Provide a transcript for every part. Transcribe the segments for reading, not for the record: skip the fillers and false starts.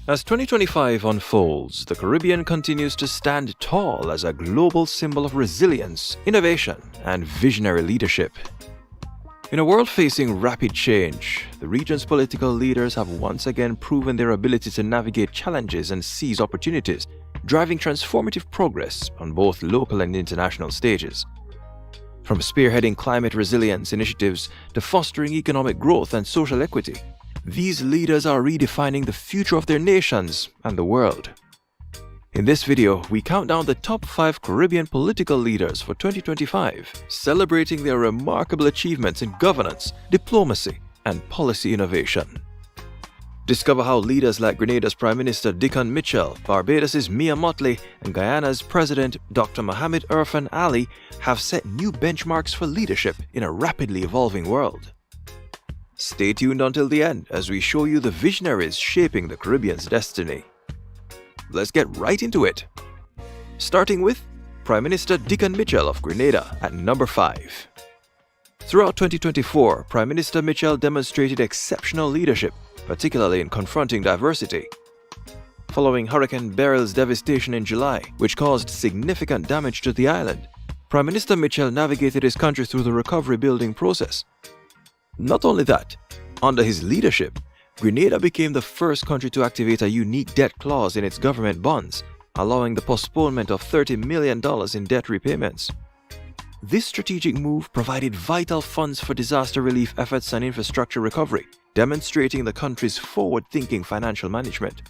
As 2025 unfolds, the Caribbean continues to stand tall as a global symbol of resilience, innovation, and visionary leadership. In a world facing rapid change, the region's political leaders have once again proven their ability to navigate challenges and seize opportunities, driving transformative progress on both local and international stages. From spearheading climate resilience initiatives to fostering economic growth and social equity, these leaders are redefining the future of their nations and the world. In this video, we count down the top 5 Caribbean political leaders for 2025, celebrating their remarkable achievements in governance, diplomacy, and policy innovation. Discover how leaders like Grenada's Prime Minister Dickon, Barbados Mia Mottley, and Guyana's President Dr. Mohamed Irfaan Ali have set new benchmarks for leadership in a rapidly evolving world. Stay tuned until the end as we show you the visionaries shaping the Caribbean's destiny. Let's get right into it. Starting with Prime Minister Dickon of Grenada at number 5. Throughout 2024, Prime Minister Mitchell demonstrated exceptional leadership, particularly in confronting diversity. Following Hurricane Beryl's devastation in July, which caused significant damage to the island, Prime Minister Mitchell navigated his country through the recovery building process. Not only that, under his leadership, Grenada became the first country to activate a unique debt clause in its government bonds, allowing the postponement of $30 million in debt repayments. This strategic move provided vital funds for disaster relief efforts and infrastructure recovery, demonstrating the country's forward-thinking financial management.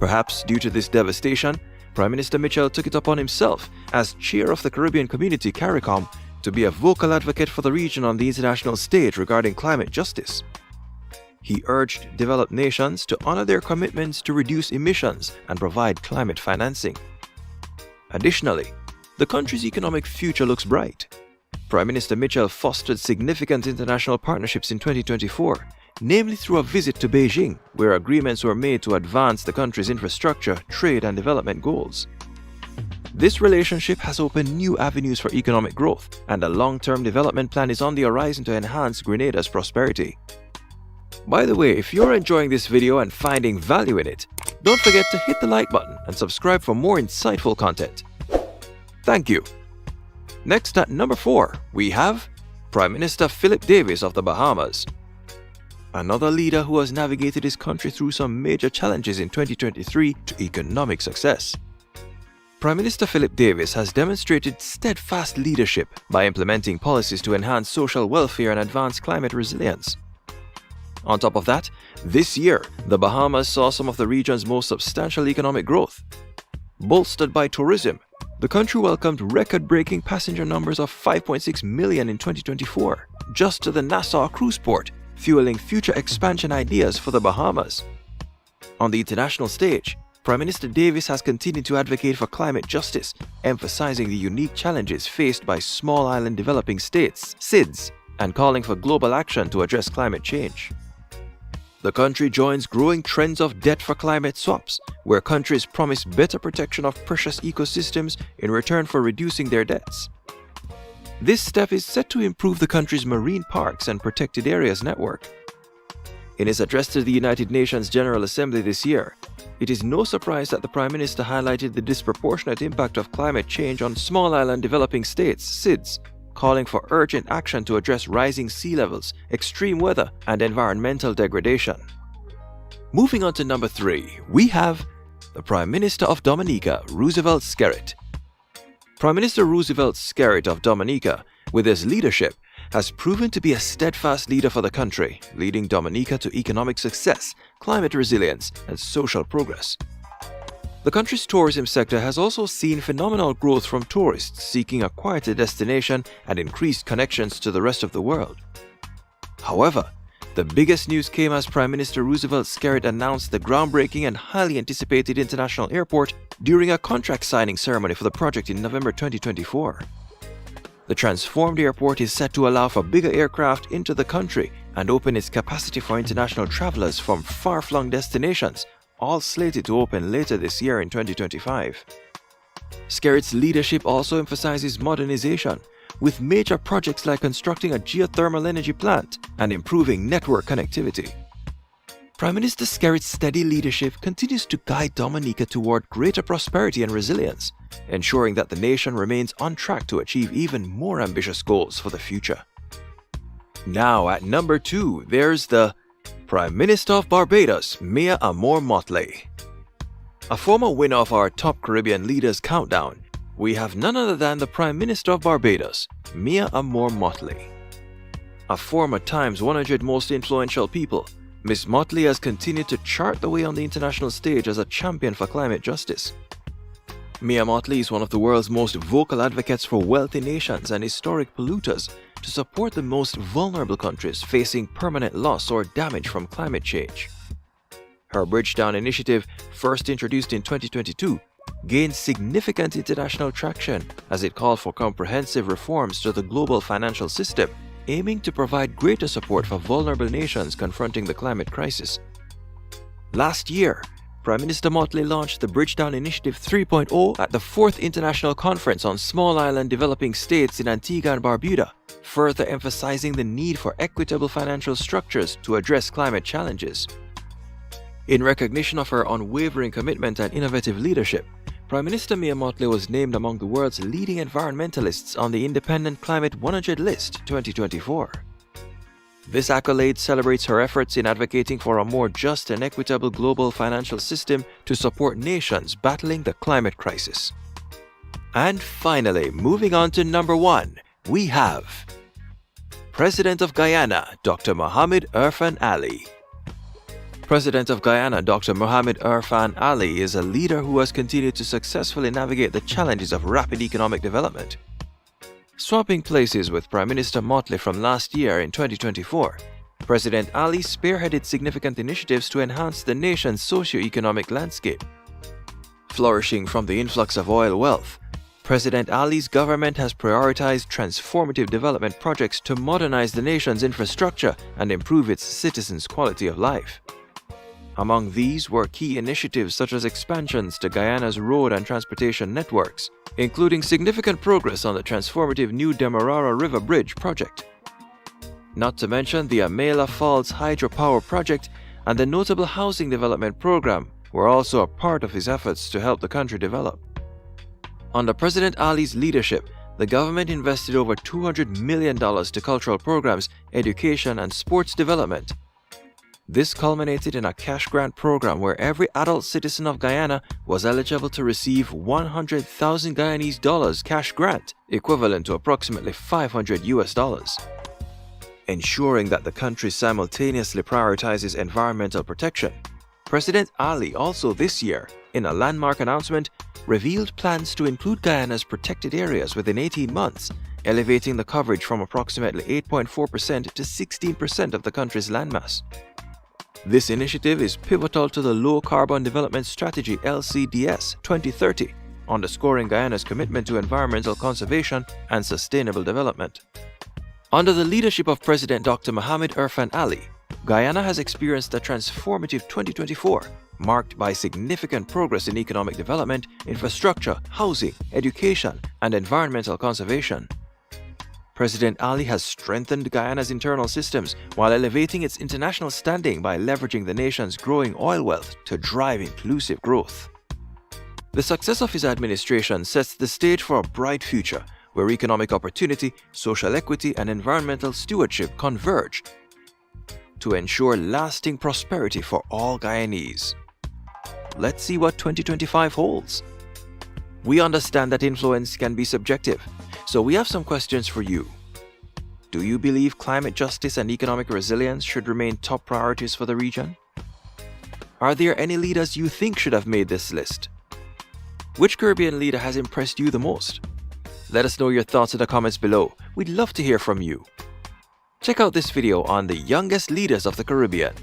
Perhaps due to this devastation, Prime Minister Mitchell took it upon himself, as chair of the Caribbean Community CARICOM, to be a vocal advocate for the region on the international stage regarding climate justice. He urged developed nations to honor their commitments to reduce emissions and provide climate financing. Additionally, the country's economic future looks bright. Prime Minister Mitchell fostered significant international partnerships in 2024, namely through a visit to Beijing, where agreements were made to advance the country's infrastructure, trade, and development goals. This relationship has opened new avenues for economic growth, and a long-term development plan is on the horizon to enhance Grenada's prosperity. By the way, if you're enjoying this video and finding value in it, don't forget to hit the like button and subscribe for more insightful content. Thank you. Next at number 4, we have Prime Minister Philip Davis of the Bahamas. Another leader who has navigated his country through some major challenges in 2023 to economic success. Prime Minister Philip Davis has demonstrated steadfast leadership by implementing policies to enhance social welfare and advance climate resilience. On top of that, this year, the Bahamas saw some of the region's most substantial economic growth. Bolstered by tourism, the country welcomed record-breaking passenger numbers of 5.6 million in 2024, just to the Nassau cruise port, fueling future expansion ideas for the Bahamas. On the international stage, Prime Minister Davis has continued to advocate for climate justice, emphasizing the unique challenges faced by small island developing states, SIDS, and calling for global action to address climate change. The country joins growing trends of debt for climate swaps, where countries promise better protection of precious ecosystems in return for reducing their debts. This step is set to improve the country's marine parks and protected areas network. In his address to the United Nations General Assembly this year, it is no surprise that the Prime Minister highlighted the disproportionate impact of climate change on small island developing states, SIDS, calling for urgent action to address rising sea levels, extreme weather, and environmental degradation. Moving on to number 3, we have the Prime Minister of Dominica, Roosevelt Skerrit. Prime Minister Roosevelt Skerrit of Dominica, with his leadership, has proven to be a steadfast leader for the country, leading Dominica to economic success, climate resilience, and social progress. The country's tourism sector has also seen phenomenal growth from tourists seeking a quieter destination and increased connections to the rest of the world. However, the biggest news came as Prime Minister Roosevelt Skerrit announced the groundbreaking and highly anticipated international airport during a contract signing ceremony for the project in November 2024. The transformed airport is set to allow for bigger aircraft into the country and open its capacity for international travelers from far-flung destinations, all slated to open later this year in 2025. Skerrit's leadership also emphasizes modernization, with major projects like constructing a geothermal energy plant and improving network connectivity. Prime Minister Skerrit's steady leadership continues to guide Dominica toward greater prosperity and resilience, ensuring that the nation remains on track to achieve even more ambitious goals for the future. Now at number 2, there's the Prime Minister of Barbados Mia Mottley. A former winner of our Top Caribbean Leaders Countdown, we have none other than the Prime Minister of Barbados, Mia Mottley. A former Times 100 Most Influential People, Ms. Mottley has continued to chart the way on the international stage as a champion for climate justice. Mia Mottley is one of the world's most vocal advocates for wealthy nations and historic polluters to support the most vulnerable countries facing permanent loss or damage from climate change. Her Bridgetown initiative, first introduced in 2022, gained significant international traction as it called for comprehensive reforms to the global financial system, aiming to provide greater support for vulnerable nations confronting the climate crisis. Last year, Prime Minister Mottley launched the Bridgetown Initiative 3.0 at the 4th International Conference on Small Island Developing States in Antigua and Barbuda, further emphasizing the need for equitable financial structures to address climate challenges. In recognition of her unwavering commitment and innovative leadership, Prime Minister Mia Mottley was named among the world's leading environmentalists on the Independent Climate 100 List 2024. This accolade celebrates her efforts in advocating for a more just and equitable global financial system to support nations battling the climate crisis. And finally, moving on to number 1, we have President of Guyana, Dr. Mohamed Irfaan Ali. President of Guyana, Dr. Mohamed Irfaan Ali, is a leader who has continued to successfully navigate the challenges of rapid economic development. Swapping places with Prime Minister Mottley from last year in 2024, President Ali spearheaded significant initiatives to enhance the nation's socio-economic landscape. Flourishing from the influx of oil wealth, President Ali's government has prioritized transformative development projects to modernize the nation's infrastructure and improve its citizens' quality of life. Among these were key initiatives such as expansions to Guyana's road and transportation networks, including significant progress on the transformative new Demerara River Bridge project. Not to mention the Amela Falls hydropower project and the notable housing development program were also a part of his efforts to help the country develop. Under President Ali's leadership, the government invested over $200 million to cultural programs, education, and sports development. This culminated in a cash grant program where every adult citizen of Guyana was eligible to receive 100,000 Guyanese dollars cash grant, equivalent to approximately $500. Ensuring that the country simultaneously prioritizes environmental protection, President Ali also this year, in a landmark announcement, revealed plans to include Guyana's protected areas within 18 months, elevating the coverage from approximately 8.4% to 16% of the country's landmass. This initiative is pivotal to the Low Carbon Development Strategy LCDS 2030, underscoring Guyana's commitment to environmental conservation and sustainable development. Under the leadership of President Dr. Mohamed Irfaan Ali, Guyana has experienced a transformative 2024, marked by significant progress in economic development, infrastructure, housing, education, and environmental conservation. President Ali has strengthened Guyana's internal systems while elevating its international standing by leveraging the nation's growing oil wealth to drive inclusive growth. The success of his administration sets the stage for a bright future where economic opportunity, social equity, and environmental stewardship converge to ensure lasting prosperity for all Guyanese. Let's see what 2025 holds. We understand that influence can be subjective, so we have some questions for you. Do you believe climate justice and economic resilience should remain top priorities for the region? Are there any leaders you think should have made this list? Which Caribbean leader has impressed you the most? Let us know your thoughts in the comments below. We'd love to hear from you. Check out this video on the youngest leaders of the Caribbean.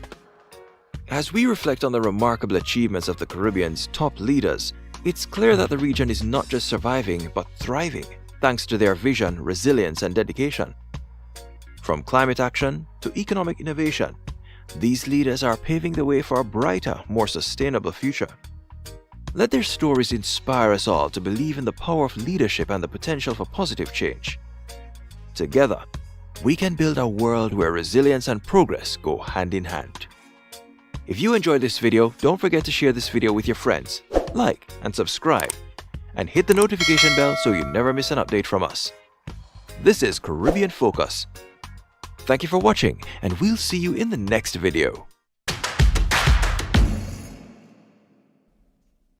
As we reflect on the remarkable achievements of the Caribbean's top leaders, it's clear that the region is not just surviving but thriving, thanks to their vision, resilience, and dedication. From climate action to economic innovation, these leaders are paving the way for a brighter, more sustainable future. Let their stories inspire us all to believe in the power of leadership and the potential for positive change. Together, we can build a world where resilience and progress go hand in hand. If you enjoyed this video, don't forget to share this video with your friends, like and subscribe, and hit the notification bell so you never miss an update from us. This is Caribbean Focus. Thank you for watching, and we'll see you in the next video.